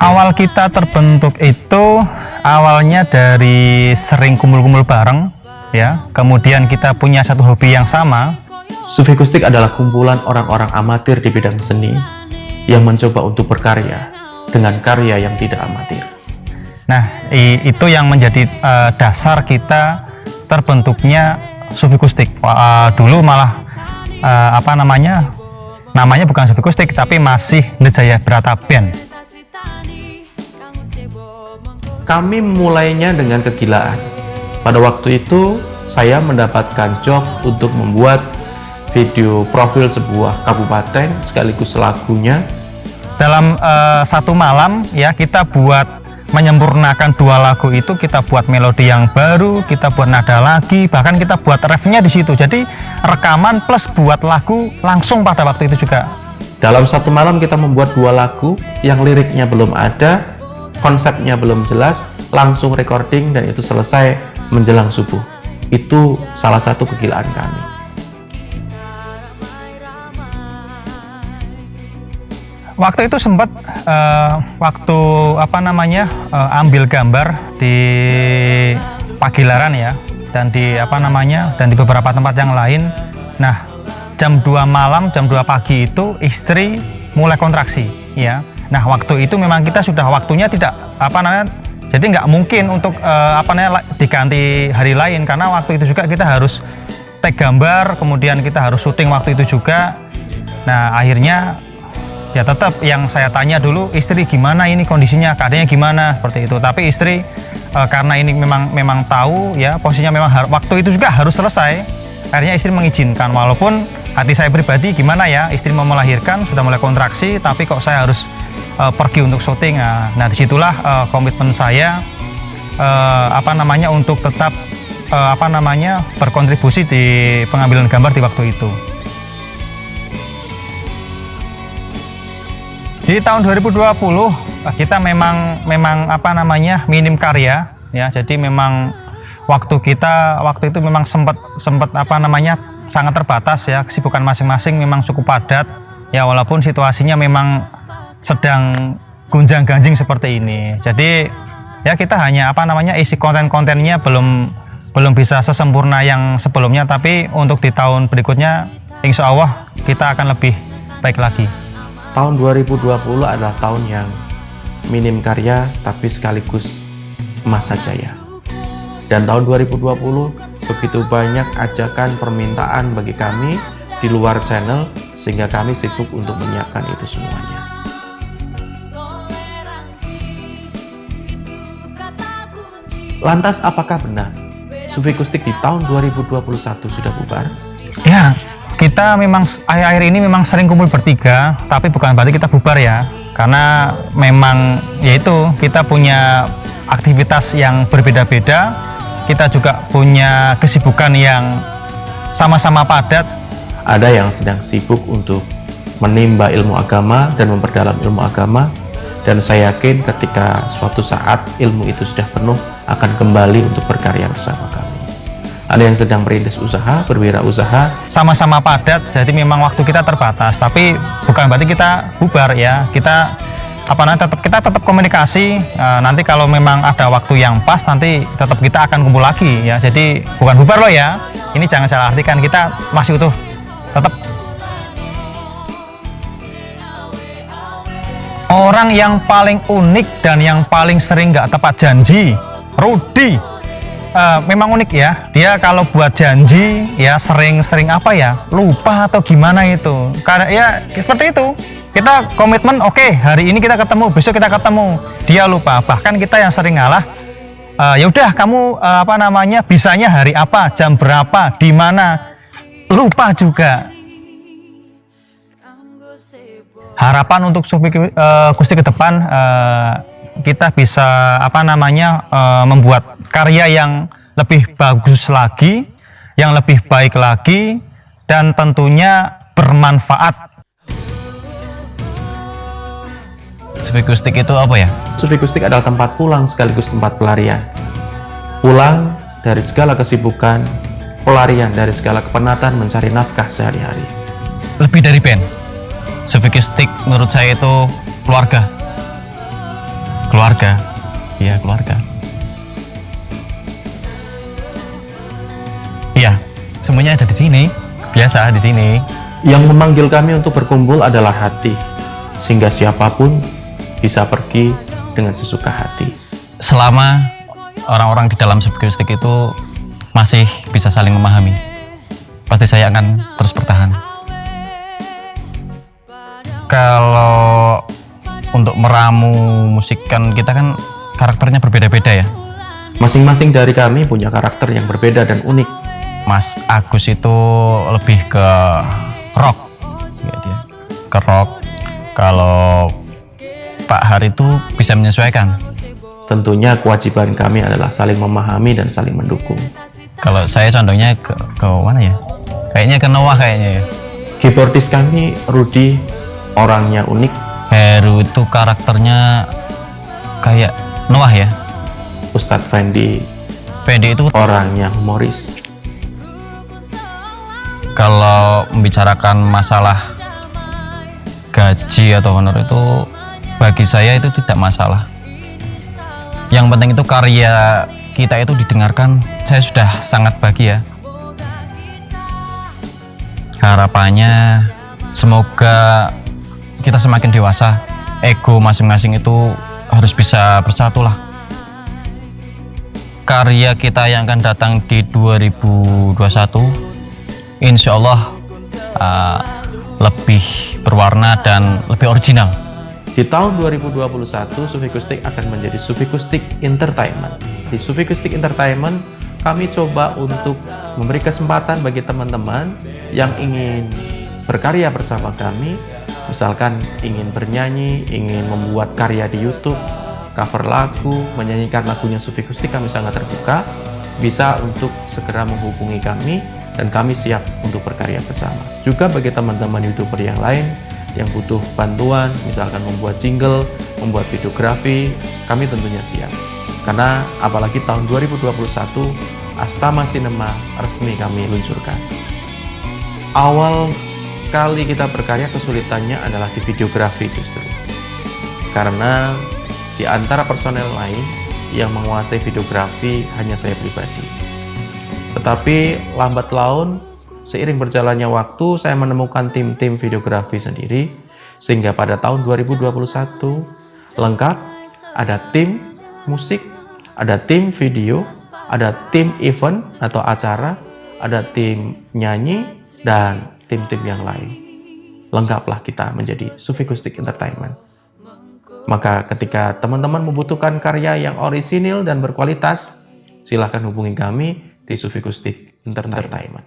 Awal kita terbentuk itu awalnya dari sering kumpul-kumpul bareng ya. Kemudian kita punya satu hobi yang sama. Sufi Kustik adalah kumpulan orang-orang amatir di bidang seni yang mencoba untuk berkarya dengan karya yang tidak amatir. Nah, itu yang menjadi dasar kita terbentuknya Sufi Kustik. Dulu malah namanya bukan Sufi Kustik tapi masih The Jaya Brata Band. Kami mulainya dengan kegilaan. Pada waktu itu saya mendapatkan job untuk membuat video profil sebuah kabupaten sekaligus lagunya. Dalam satu malam ya kita buat menyempurnakan 2 lagu itu, kita buat melodi yang baru, kita buat nada lagi, bahkan kita buat refnya di situ. Jadi rekaman plus buat lagu langsung pada waktu itu juga. Dalam satu malam kita membuat 2 lagu yang liriknya belum ada, konsepnya belum jelas, langsung recording dan itu selesai menjelang subuh. Itu salah satu kegilaan kami. Waktu itu sempat ambil gambar di Pagilaran ya, dan di dan di beberapa tempat yang lain. Nah, jam 2 malam, jam 2 pagi itu istri mulai kontraksi ya. Nah, waktu itu memang kita sudah waktunya tidak jadi nggak mungkin untuk diganti hari lain, karena waktu itu juga kita harus take gambar, kemudian kita harus syuting waktu itu juga. Nah, akhirnya ya tetap yang saya tanya dulu, istri gimana ini kondisinya, keadaannya gimana, seperti itu. Tapi istri karena ini memang tahu ya posisinya memang waktu itu juga harus selesai. Akhirnya istri mengizinkan, walaupun hati saya pribadi gimana ya, istri mau melahirkan, sudah mulai kontraksi, tapi kok saya harus pergi untuk syuting. Nah disitulah komitmen saya untuk tetap berkontribusi di pengambilan gambar di waktu itu. Di tahun 2020 kita memang minim karya ya. Jadi memang waktu itu memang sempat sangat terbatas ya, kesibukan masing-masing memang cukup padat ya, walaupun situasinya memang sedang gonjang-ganjing seperti ini. Jadi ya kita hanya isi konten-kontennya belum bisa sesempurna yang sebelumnya, tapi untuk di tahun berikutnya insya Allah kita akan lebih baik lagi. Tahun 2020 adalah tahun yang minim karya tapi sekaligus masa jaya. Dan tahun 2020 begitu banyak ajakan permintaan bagi kami di luar channel, sehingga kami sibuk untuk menyiapkan itu semuanya. Lantas apakah benar Sufi Kustik di tahun 2021 sudah bubar? Ya, kita memang akhir-akhir ini memang sering kumpul bertiga, tapi bukan berarti kita bubar ya. Karena memang yaitu kita punya aktivitas yang berbeda-beda, kita juga punya kesibukan yang sama-sama padat. Ada yang sedang sibuk untuk menimba ilmu agama dan memperdalam ilmu agama, dan saya yakin ketika suatu saat ilmu itu sudah penuh akan kembali untuk berkarya bersama kami. Ada yang sedang merintis usaha, berwirausaha. Sama-sama padat, jadi memang waktu kita terbatas, tapi bukan berarti kita bubar ya. Kita tetap komunikasi. Nanti kalau memang ada waktu yang pas, nanti tetap kita akan kumpul lagi ya. Jadi bukan bubar loh ya. Ini jangan salah artikan, kita masih utuh. Tetap. Orang yang paling unik dan yang paling sering nggak tepat janji, Rudy. Memang unik ya, dia kalau buat janji ya sering lupa atau gimana itu, karena ya seperti itu, kita komitmen oke, hari ini kita ketemu, besok kita ketemu, dia lupa. Bahkan kita yang sering ngalah, ya udah kamu bisanya hari apa, jam berapa, di mana, lupa juga. Harapan untuk Sufi Kustik ke depan, kita bisa membuat karya yang lebih bagus lagi, yang lebih baik lagi, dan tentunya bermanfaat. Sufi Kustik itu apa ya? Sufi Kustik adalah tempat pulang sekaligus tempat pelarian. Pulang dari segala kesibukan, pelarian dari segala kepenatan mencari nafkah sehari-hari. Lebih dari band, Sufi Kustik menurut saya itu keluarga. keluarga. Iya, keluarga. Iya, semuanya ada di sini. Biasa di sini. Yang memanggil kami untuk berkumpul adalah hati, sehingga siapapun bisa pergi dengan sesuka hati. Selama orang-orang di dalam Sufikustik itu masih bisa saling memahami, pasti saya akan terus bertahan. Kalau untuk meramu musik kan kita kan karakternya berbeda-beda ya. Masing-masing dari kami punya karakter yang berbeda dan unik. Mas Agus itu lebih ke rock, ya dia ke rock. Kalau Pak Hari itu bisa menyesuaikan. Tentunya kewajiban kami adalah saling memahami dan saling mendukung. Kalau saya condongnya ke mana ya? Kayaknya ke Noah kayaknya ya. Keyboardis kami Rudi, orangnya unik. Heru itu karakternya kayak Noah ya. Ustadz Fendi, Fendi itu orangnya humoris. kalau membicarakan masalah gaji atau honor itu bagi saya itu tidak masalah. Yang penting itu karya kita itu didengarkan. Saya sudah sangat bahagia. Harapannya semoga kita semakin dewasa, ego masing-masing itu harus bisa bersatu lah. Karya kita yang akan datang di 2021 insya Allah lebih berwarna dan lebih original. Di tahun 2021, Sufikustik akan menjadi Sufikustik Entertainment. Di Sufikustik Entertainment, kami coba untuk memberi kesempatan bagi teman-teman yang ingin berkarya bersama kami. Misalkan ingin bernyanyi, ingin membuat karya di YouTube, cover lagu, menyanyikan lagunya Sufikustik, kami sangat terbuka. Bisa untuk segera menghubungi kami dan kami siap untuk berkarya bersama. Juga bagi teman-teman YouTuber yang lain yang butuh bantuan, misalkan membuat jingle, membuat videografi, kami tentunya siap. Karena apalagi tahun 2021, Astama Cinema resmi kami luncurkan. Awal kali kita berkarya kesulitannya adalah di videografi justru. Karena di antara personel lain yang menguasai videografi hanya saya pribadi. Tetapi lambat laun, seiring berjalannya waktu, saya menemukan tim-tim videografi sendiri, sehingga pada tahun 2021 lengkap, ada tim musik, ada tim video, ada tim event atau acara, ada tim nyanyi, dan tim-tim yang lain. Lengkaplah kita menjadi Sufikustik Entertainment. Maka ketika teman-teman membutuhkan karya yang orisinil dan berkualitas, silahkan hubungi kami di Sufikustik Entertainment.